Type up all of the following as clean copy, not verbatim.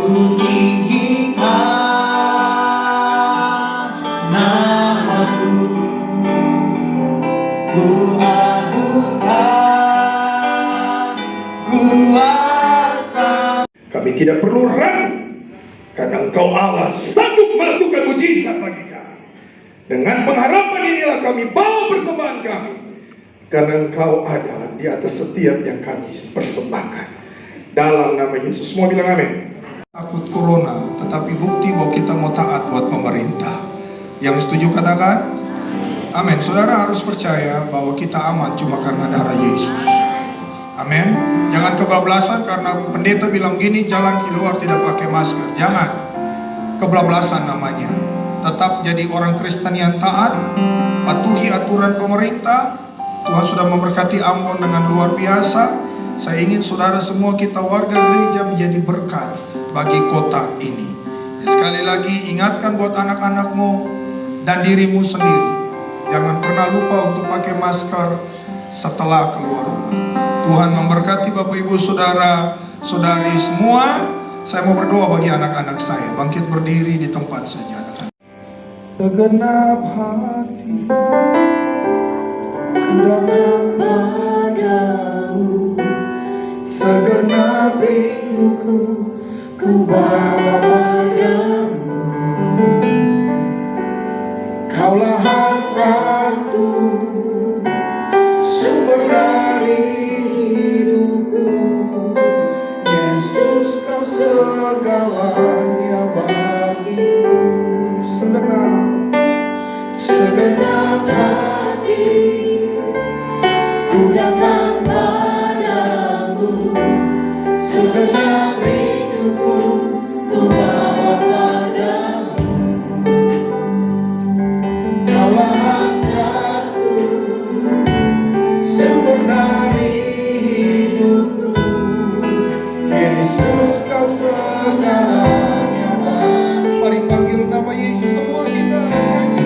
tinggikan namamu, ku adukan kuasa. Kami tidak perlu ragu, karena Engkau Allah sanggup melakukan mujizat bagi kami. Dengan pengharapan inilah kami bawa persembahan kami, karena Engkau ada di atas setiap yang kami persembahkan. Dalam nama Yesus, semua bilang amin. Takut corona, tetapi bukti bahwa kita mau taat buat pemerintah. Yang setuju katakan amin. Saudara harus percaya bahwa kita aman cuma karena darah Yesus. Amin. Jangan kebablasan karena pendeta bilang gini, jalan di luar tidak pakai masker. Jangan kebablasan namanya. Tetap jadi orang Kristen yang taat, patuhi aturan pemerintah. Tuhan sudah memberkati Ambon dengan luar biasa. Saya ingin saudara semua kita warga gereja menjadi berkat bagi kota ini. Sekali lagi ingatkan buat anak-anakmu dan dirimu sendiri, jangan pernah lupa untuk pakai masker setelah keluar rumah. Tuhan memberkati Bapak Ibu Saudara Saudari semua. Saya mau berdoa bagi anak-anak saya. Bangkit berdiri di tempat saja anak-anak. Segenap hati ku datang padamu, segenap rinduku ku bawa padamu. Kaulah hasratku, sumber dari hidupku. Yesus, kau segalanya bagiku. Segenap hati ku datang padamu, segenap rinduku ku bawa padamu. Kaulah hasratku, sumber dari hidupku. Yesus, kau segalanya bagi. Mari panggil nama Yesus semua kita nyanyi.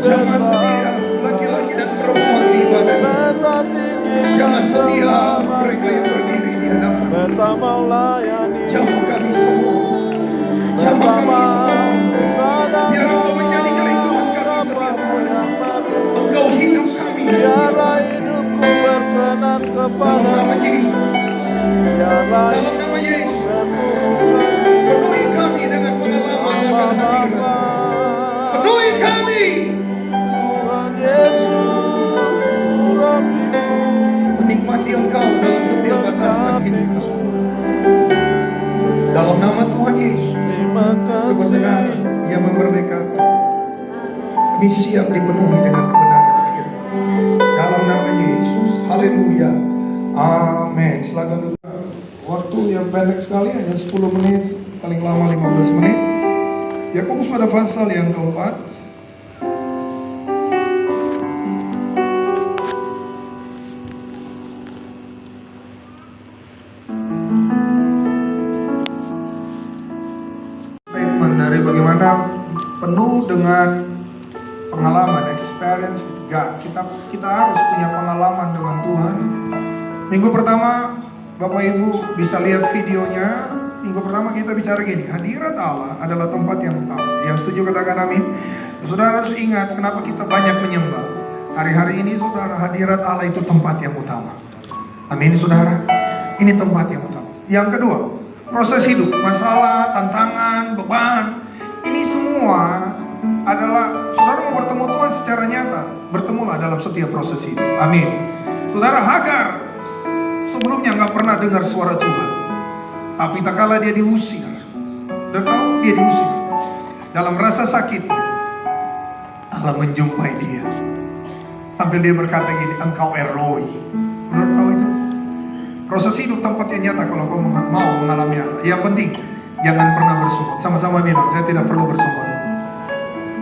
Jangan setia laki-laki dan perempuan di ibadah. Jangan setia mereka yang berdiri di hadapan. Jamah kami semua. Jamah kami semua. Biar Engkau menjadi kerinduan kami setiap hari. Engkau hidup kami setiap hari. Dalam nama Yesus. Dalam nama Yesus. Penuhi kami dengan pengalaman akan hadirat. Penuhi kami. Menikmati Engkau dalam setiap batasan hidup kami. Dalam nama Tuhan Yesus. Kebenaran yang memerdekakan. Kami siap dipenuhi dengan kebenaran firman. Dalam nama Yesus. Haleluya. Amin. Silakan duduk. Waktu yang pendek sekali, hanya 10 menit, paling lama 15 menit. Yakobus pada pasal yang keempat. Statement dari bagaimana penuh dengan pengalaman, experience with God. Kita harus punya pengalaman dengan Tuhan. Minggu pertama Bapak Ibu bisa lihat videonya. Minggu pertama kita bicara gini, hadirat Allah adalah tempat yang utama. Yang setuju katakan amin. Saudara harus ingat kenapa kita banyak menyembah. Hari-hari ini saudara, hadirat Allah itu tempat yang utama. Amin saudara. Ini tempat yang utama. Yang kedua, proses hidup, masalah, tantangan, beban. Ini semua adalah saudara mau bertemu Tuhan secara nyata. Bertemulah dalam setiap proses hidup. Amin. Saudara, Hagar sebelumnya nggak pernah dengar suara Tuhan, tapi tak kala dia diusir, dan tahu dia diusir dalam rasa sakit, Allah menjumpai dia sambil dia berkata gini, engkau Eloi. Menurut kau itu proses hidup tempat yang nyata kalau kau mau mengalami Allah. Yang penting jangan pernah bersungut. Sama-sama bilang, saya tidak perlu bersungut.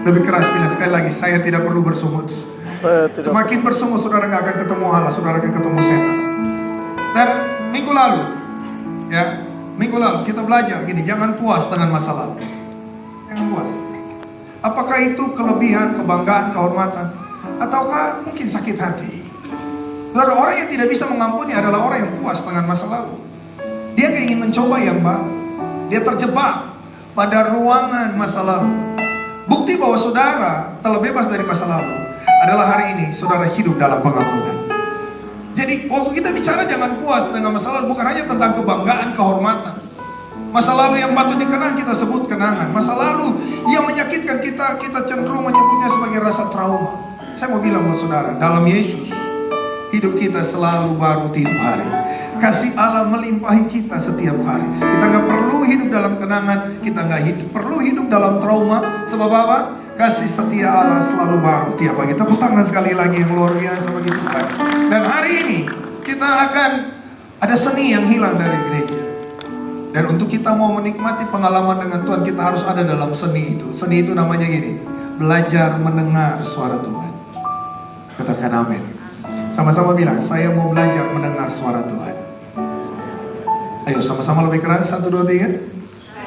Lebih keras bilang sekali lagi, saya tidak perlu bersungut. Semakin bersungut saudara nggak akan ketemu Allah, saudara akan ketemu setan. Dan minggu lalu kita belajar gini, jangan puas dengan masa lalu. Jangan puas. Apakah itu kelebihan, kebanggaan, kehormatan, ataukah mungkin sakit hati? Lalu orang yang tidak bisa mengampuni adalah orang yang puas dengan masa lalu. Dia ingin mencoba yang baru. Dia terjebak pada ruangan masa lalu. Bukti bahwa saudara telah bebas dari masa lalu adalah hari ini saudara hidup dalam pengampunan. Jadi waktu kita bicara jangan puas dengan masa lalu, bukan hanya tentang kebanggaan, kehormatan. Masa lalu yang patut dikenang kita sebut kenangan. Masa lalu yang menyakitkan kita cenderung menyebutnya sebagai rasa trauma. Saya mau bilang buat saudara, dalam Yesus hidup kita selalu baru tiap hari. Kasih Allah melimpahi kita setiap hari. Kita nggak perlu hidup dalam kenangan, kita nggak perlu hidup dalam trauma. Sebab apa? Kasih setia Allah selalu baru tiap pagi. Tepuk tangan sekali lagi yang luar biasa bagi Tuhan. Dan hari ini kita akan ada seni yang hilang dari gereja. Dan untuk kita mau menikmati pengalaman dengan Tuhan, kita harus ada dalam seni itu. Seni itu namanya gini, belajar mendengar suara Tuhan. Katakan amin. Sama-sama bilang, saya mau belajar mendengar suara Tuhan. Ayo sama-sama lebih keras, 1, 2, 3.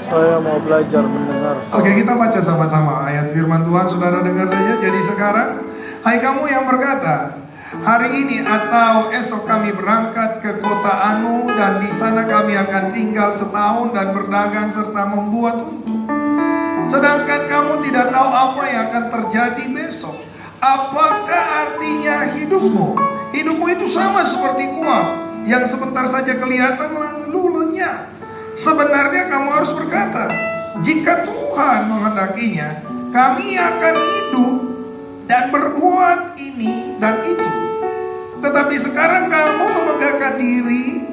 Saya mau belajar mendengar. Oke, kita baca sama-sama ayat firman Tuhan, saudara dengar saja. Jadi sekarang, hai kamu yang berkata, hari ini atau esok kami berangkat ke kota Anu dan di sana kami akan tinggal setahun dan berdagang serta membuat untung. Sedangkan kamu tidak tahu apa yang akan terjadi besok. Apakah artinya hidupmu? Hidupmu itu sama seperti uang yang sebentar saja kelihatan lalu lenyap. Sebenarnya kamu harus berkata, jika Tuhan menghendakinya, kami akan hidup dan berbuat ini dan itu. Tetapi sekarang kamu memegahkan diri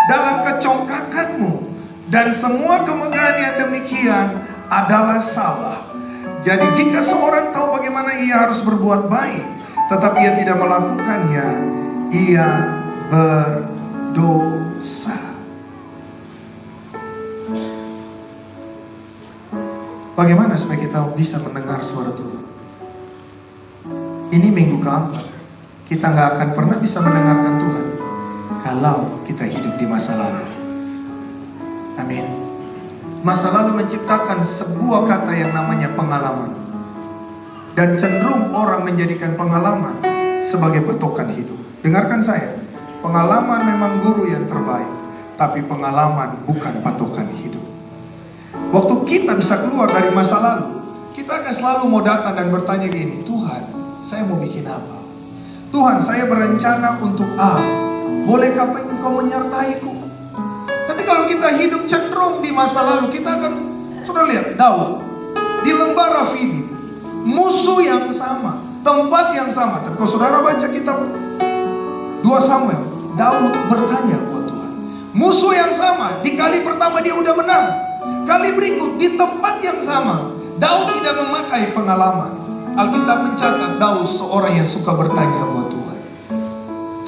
dalam kecongkakanmu, dan semua kemegahan yang demikian adalah salah. Jadi jika seorang tahu bagaimana ia harus berbuat baik, tetapi ia tidak melakukannya, ia berdosa. Bagaimana supaya kita bisa mendengar suara Tuhan? Ini minggu keempat. Kita nggak akan pernah bisa mendengarkan Tuhan kalau kita hidup di masa lalu. Amin. Masa lalu menciptakan sebuah kata yang namanya pengalaman. dan cenderung orang menjadikan pengalaman sebagai patokan hidup. Dengarkan saya, pengalaman memang guru yang terbaik, tapi pengalaman bukan patokan hidup. Waktu kita bisa keluar dari masa lalu, kita akan selalu mau datang dan bertanya gini, Tuhan, saya mau bikin apa? Tuhan, saya berencana untuk A, bolehkah Engkau menyertaiku? Tapi kalau kita hidup cenderung di masa lalu, kita akan, sudah lihat Daud di lembah Refidim, musuh yang sama, tempat yang sama. Tapi kalau saudara baca kitab 2 Samuel, Daud bertanya buat Tuhan, musuh yang sama, di kali pertama dia udah menang, kali berikut di tempat yang sama, Daud tidak memakai pengalaman. Alkitab mencatat Daud seorang yang suka bertanya buat Tuhan.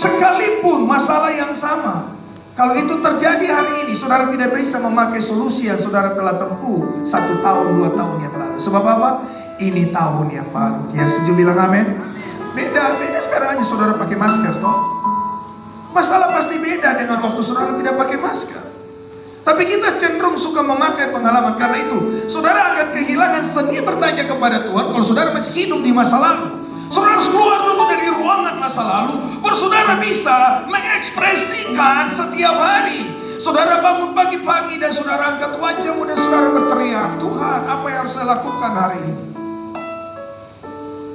Sekalipun masalah yang sama, kalau itu terjadi hari ini, saudara tidak bisa memakai solusi yang saudara telah tempuh 1 tahun, 2 tahun yang lalu. Sebab apa? Ini tahun yang baru. Yang setuju bilang amin. Beda sekarang aja saudara pakai masker toh. Masalah pasti beda dengan waktu saudara tidak pakai masker. Tapi kita cenderung suka memakai pengalaman. Karena itu saudara akan kehilangan seni bertanya kepada Tuhan kalau saudara masih hidup di masa lalu. Saudara harus keluar dulu dari ruangan masa lalu, baru saudara bisa mengekspresikan setiap hari. Saudara bangun pagi-pagi dan saudara angkat wajahmu dan saudara berteriak, Tuhan, apa yang harus saya lakukan hari ini?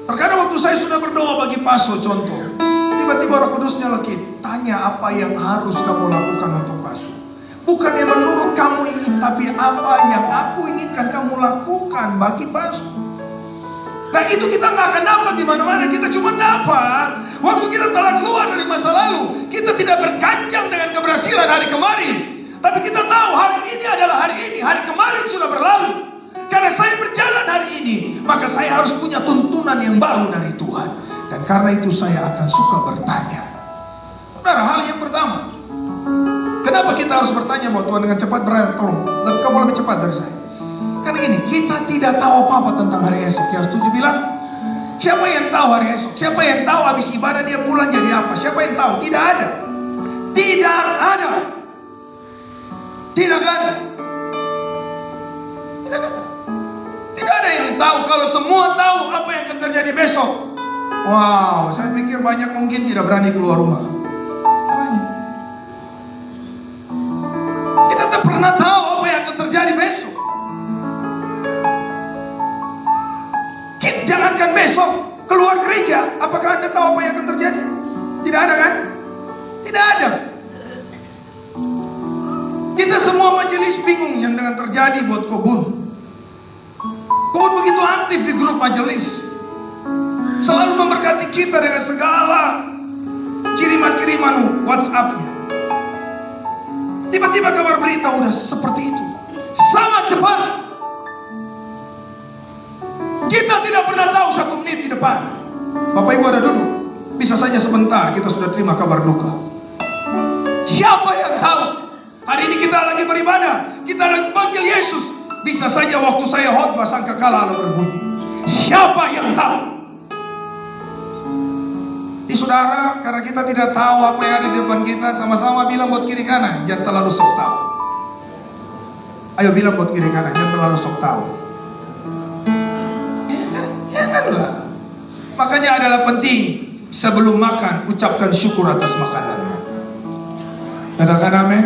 Terkadang waktu saya sudah berdoa bagi Paso contoh, tiba-tiba Roh Kudus nyelekit, tanya apa yang harus kamu lakukan untuk Paso. Bukan yang menurut kamu ingin, tapi apa yang aku inginkan kamu lakukan bagi Paso. Nah itu kita nggak akan dapat di mana-mana. Kita cuma dapat waktu kita telah keluar dari masa lalu. Kita tidak berkancang dengan keberhasilan hari kemarin, tapi kita tahu hari ini adalah hari ini. Hari kemarin sudah berlalu. Karena saya berjalan hari ini, maka saya harus punya tuntunan yang baru dari Tuhan. Dan karena itu saya akan suka bertanya. Saudara, hal yang pertama, kenapa kita harus bertanya buat Tuhan dengan cepat? Brian, tolong, kamu lebih cepat dari saya. Karena gini, kita tidak tahu apa-apa tentang hari esok. Yang setuju bilang, siapa yang tahu hari esok? Siapa yang tahu habis ibadah dia pulang jadi apa? Siapa yang tahu? Tidak ada. Tidak ada. Tidak ada. Tidak ada. Tidak ada yang tahu. Kalau semua tahu apa yang akan terjadi besok, wow, saya pikir banyak mungkin tidak berani keluar rumah. Kita tak pernah tahu apa yang akan terjadi besok. Jangankan besok keluar gereja, apakah Anda tahu apa yang akan terjadi? Tidak ada kan? Tidak ada. Kita semua majelis bingung yang dengan terjadi buat Kobun. Kobun begitu aktif di grup majelis, selalu memberkati kita dengan segala kiriman-kiriman WhatsApp-nya. Tiba-tiba kabar berita udah seperti itu, sangat cepat. Kita tidak pernah tahu 1 menit di depan. Bapak Ibu ada duduk, bisa saja sebentar kita sudah terima kabar duka. Siapa yang tahu? Hari ini kita lagi beribadah, kita lagi panggil Yesus, bisa saja waktu saya khotbah sangkakala Allah berbunyi. Siapa yang tahu? Di saudara, karena kita tidak tahu apa yang ada di depan kita, sama-sama bilang buat kiri kanan, jangan terlalu sok tahu. Ayo bilang buat kiri kanan, jangan terlalu sok tahu. Janganlah. Makanya adalah penting sebelum makan ucapkan syukur atas makananmu. Katakan amin.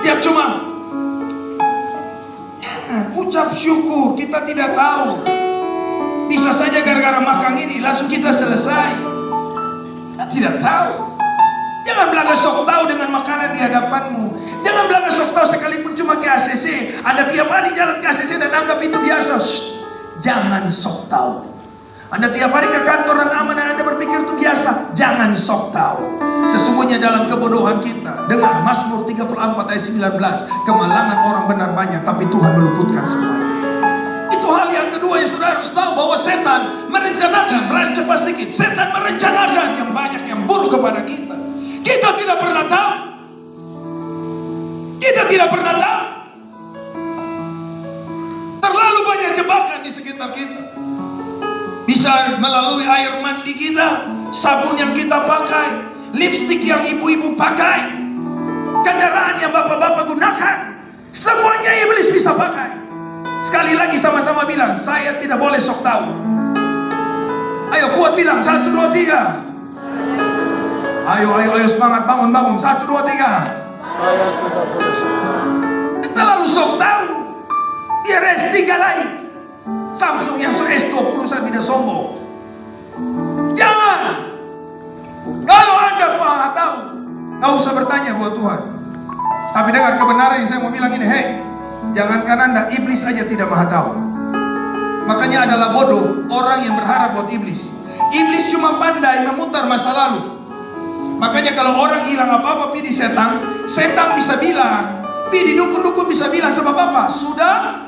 Ya cuma ucap syukur. Kita tidak tahu, bisa saja gara-gara makan ini langsung kita selesai. Kita tidak tahu. Jangan belaka sok tahu dengan makanan di hadapanmu. Jangan belaka sok tahu sekalipun cuma ke ACC. Anda tiap hari jalan ke ACC dan anggap itu biasa. Jangan sok tahu. Anda tiap hari ke kantor dan aman dan Anda berpikir itu biasa. Jangan sok tahu. Sesungguhnya dalam kebodohan kita, dengar Mazmur 34 ayat 19, kemalangan orang benar banyak, tapi Tuhan meluputkan semuanya. Itu hal yang kedua yang saudara harus tahu, bahwa setan merencanakan, berani cepat sedikit, setan merencanakan yang banyak yang buruk kepada kita. Kita tidak pernah tahu. Kita tidak pernah tahu. Terlalu banyak jebakan di sekitar kita. Bisa melalui air mandi kita, sabun yang kita pakai, lipstik yang ibu-ibu pakai, kendaraan yang bapak-bapak gunakan, semuanya iblis bisa pakai. Sekali lagi sama-sama bilang, saya tidak boleh sok tahu. Ayo kuat bilang 1, 2, 3. Ayo semangat, bangun. 1, 2, 3. Saya tidak boleh sombong. Terlalu sok tahu. Dia S3 lain. Samsung yang S20 saya tidak sombong. Jangan. Kalau Anda maha tahu, gak usah bertanya buat Tuhan. Tapi dengar kebenaran yang saya mau bilang ini. Hei, jangankan Anda, iblis aja tidak maha tahu. Makanya adalah bodoh orang yang berharap buat iblis. Iblis cuma pandai memutar masa lalu. Makanya kalau orang hilang apa-apa pi di setan bisa bilang, pi di dukun bisa bilang sama bapak, sudah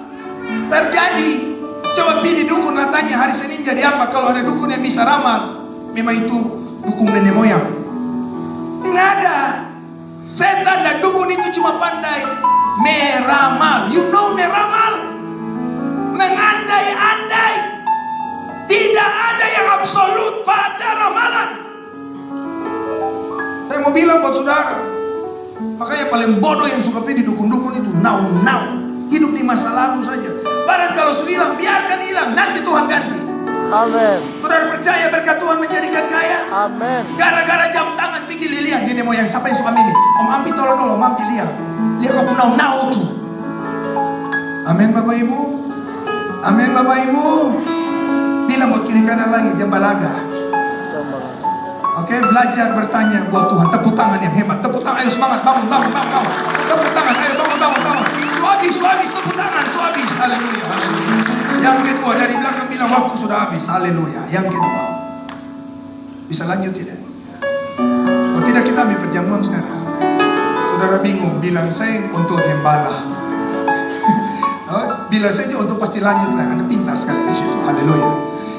terjadi. Coba pi di dukun tanya hari Senin jadi apa. Kalau ada dukun yang bisa ramal, memang itu dukun nenek moyang. Tidak ada. Setan dan dukun itu cuma pandai meramal. You know meramal? Mengandai-andai. Tidak ada yang absolut pada ramalan. Saya mau bilang buat saudara, makanya paling bodoh yang suka pilih dukun-dukun itu now. Hidup di masa lalu saja. Barang kalau bilang biarkan hilang, nanti Tuhan ganti. Amin. Saudara percaya berkat Tuhan menjadikan kaya? Amin. Gara-gara jam tangan pikir lihat nenek moyang. Siapa yang suka ini? Om Ampi tolong Om Ampi lihat kau now tuh. Amin Bapak Ibu. Amin Bapak Ibu. Bilang buat kiri kanan lagi jam balaga. Oke, belajar bertanya buat Tuhan. Tepuk tangan yang hebat. Tepuk tangan, ayo semangat, bangun. Tepuk tangan, ayo bangun. Suabis, tepuk tangan, suabis. Haleluya. Yang kedua, dari belakang bilang waktu sudah habis. Haleluya. Yang kedua, bisa lanjut tidak? Oh tidak, kita ambil perjamuan sekarang. Saudara bingung, bilang saya untuk gembala. Bilang saya ini untuk pasti lanjut lah. Anda pintar sekali di situ. Haleluya.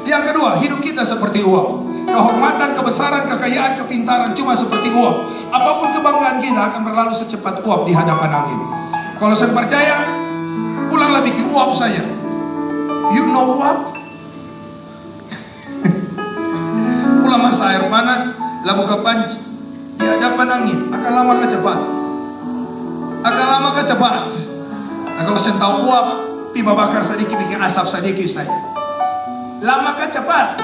Yang kedua, hidup kita seperti uang. Kehormatan, kebesaran, kekayaan, kepintaran cuma seperti uap. Apapun kebanggaan kita akan berlalu secepat uap di hadapan angin. Kalau saya percaya, pulanglah bikin uap saya. You know uap? Pulang masa air panas, labu ke panci di hadapan angin akan lama ke cepat. Nah kalau saya tahu uap, pipa bakar sedikit bikin asap sedikit saya. Lama ke cepat?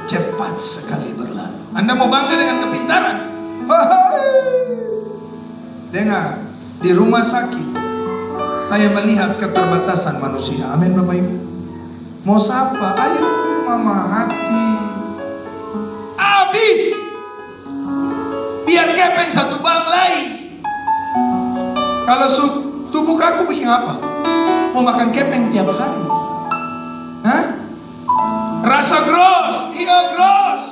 Cepat sekali berlalu. Anda mau bangga dengan kepintaran? Dengar, di rumah sakit saya melihat keterbatasan manusia. Amin Bapak Ibu. Mau sapa? Ayo mama hati. Habis. Biar kepeng satu bang lain. Kalau tubuh aku bikin apa? Mau makan kepeng tiap hari. Hah? Rasa gross, iya gross.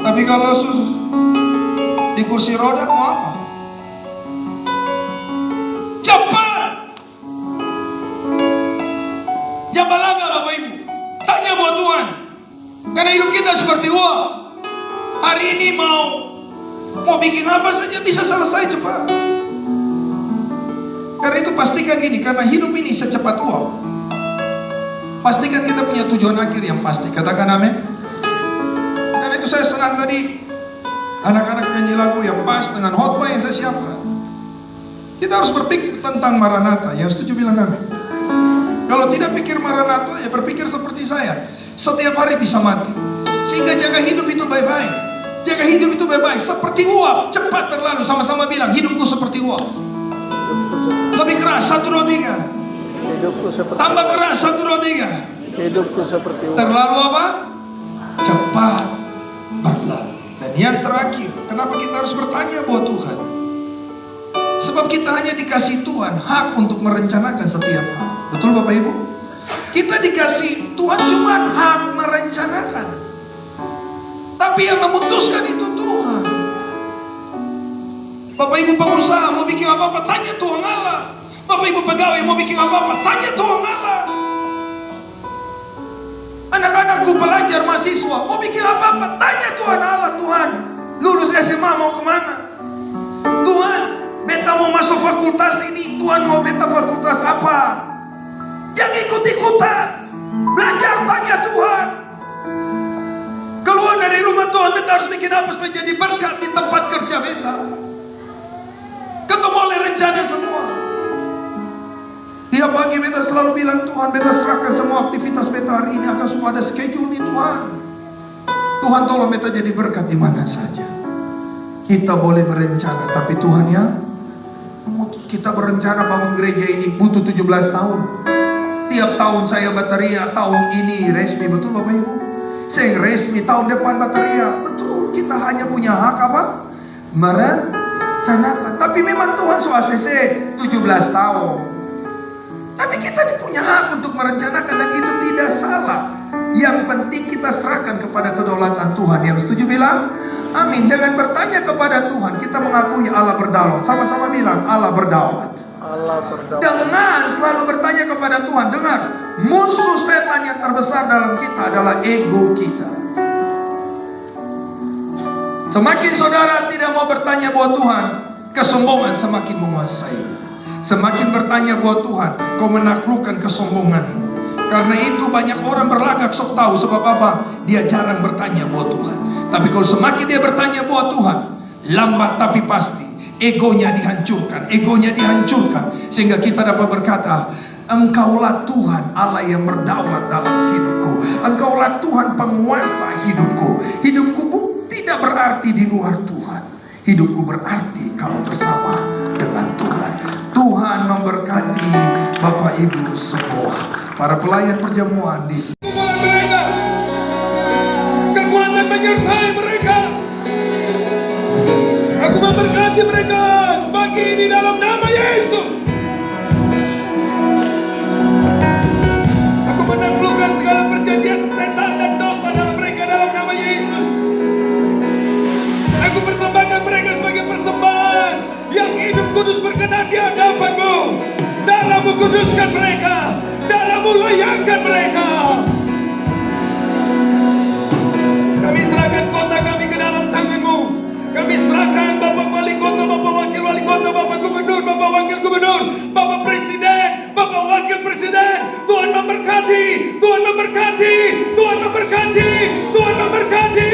Tapi kalau di kursi roda mau apa? Cepat. Jangan balaga Bapak Ibu. Tanya buat Tuhan. Karena hidup kita seperti uang. Hari ini mau bikin apa saja bisa selesai cepat. Karena itu pastikan gini, karena hidup ini secepat uang. Pastikan kita punya tujuan akhir yang pasti. Katakan amin. Karena itu saya senang tadi anak-anak nyanyi lagu yang pas dengan khotbah yang saya siapkan. Kita harus berpikir tentang Maranatha. Yang setuju bilang amin. Kalau tidak pikir Maranatha, ya berpikir seperti saya. Setiap hari bisa mati. Sehingga jaga hidup itu baik-baik. Jaga hidup itu baik-baik. Seperti uap, cepat berlalu. Sama-sama bilang, hidupku seperti uap. Lebih keras, 1, 2, 3. Hidupku seperti Tambah keras, 1, 2, 3. Hidupku seperti uap. Terlalu apa? Cepat berlalu. Dan yang terakhir, kenapa kita harus bertanya buat Tuhan? Sebab kita hanya dikasih Tuhan hak untuk merencanakan setiap hal. Betul Bapak Ibu? Kita dikasih Tuhan cuma hak merencanakan. Tapi yang memutuskan itu Tuhan. Bapak Ibu pengusaha mau bikin apa-apa, tanya Tuhan Allah. Bapak Ibu pegawai mau bikin apa-apa, tanya Tuhan Allah. Anak-anakku pelajar mahasiswa mau bikin apa-apa, tanya Tuhan Allah. Tuhan, lulus SMA mau kemana? Tuhan, beta mau masuk fakultas ini. Tuhan mau beta fakultas apa? Jangan ikut-ikutan. Belajar, tanya Tuhan. Keluar dari rumah Tuhan, beta harus bikin apa supaya jadi berkat di tempat kerja beta. Ketemu oleh rencana semua. Tiap pagi beta selalu bilang, Tuhan, beta serahkan semua aktivitas beta hari ini akan semua ada schedule nih Tuhan. Tuhan tolong beta jadi berkat di mana saja. Kita boleh berencana, tapi Tuhan yang memutus. Kita berencana bangun gereja ini butuh 17 tahun. Tiap tahun saya bataria, tahun ini resmi, betul Bapak Ibu? Saya resmi, tahun depan bataria, betul. Kita hanya punya hak apa? Merencanakan. Tapi memang Tuhan swasese 17 tahun. Tapi kita punya hak untuk merencanakan dan itu tidak salah. Yang penting kita serahkan kepada kedaulatan Tuhan. Yang setuju bilang amin. Dengan bertanya kepada Tuhan, kita mengakui Allah berdaulat. Sama-sama bilang Allah berdaulat. Allah berdaulat. Dengan selalu bertanya kepada Tuhan, dengar, musuh setan yang terbesar dalam kita adalah ego kita. Semakin saudara tidak mau bertanya buat Tuhan, kesombongan semakin menguasai. Semakin bertanya buat Tuhan, kau menaklukkan kesombongan. Karena itu banyak orang berlagak sok tahu sebab apa? Dia jarang bertanya buat Tuhan. Tapi kalau semakin dia bertanya buat Tuhan, lambat tapi pasti egonya dihancurkan, sehingga kita dapat berkata, Engkaulah Tuhan Allah yang berdaulat dalam hidupku. Engkaulah Tuhan penguasa hidupku. Hidupku tidak berarti di luar Tuhan. Hidupku berarti kalau bersama dengan Tuhan. Tuhan memberkati Bapak Ibu semua, para pelayan perjamuan di sini. Mereka, kekuatan menyertai mereka. Aku memberkati mereka pagi ini dalam nama Yesus. Aku menaklukkan segala perjanjian setan dan dosa dalam mereka dalam nama Yesus. Aku persembahkan mereka sebagai persembahan yang hidup kudus berkenan di hadapanmu. Darahmu kuduskan mereka, darahmu layakkan mereka. Kami serahkan kota kami ke dalam tanganmu. Kami serahkan Bapak Wali Kota, Bapak Wakil Wali Kota, Bapak Gubernur, Bapak Wakil Gubernur, Bapak Presiden, Bapak Wakil Presiden. Tuhan memberkati, Tuhan memberkati, Tuhan memberkati, Tuhan memberkati.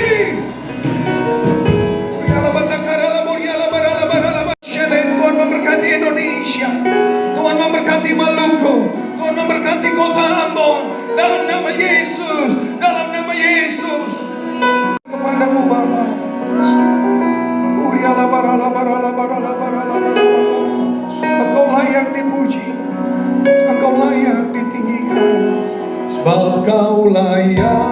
Tuhan memberkati Indonesia, Tuhan memberkati Maluku, Tuhan memberkati kota Ambon. Dalam nama Yesus, dalam nama Yesus. Kepadamu Bapa, Engkau layak dipuji, Engkau layak ditinggikan, sebab Kau layak.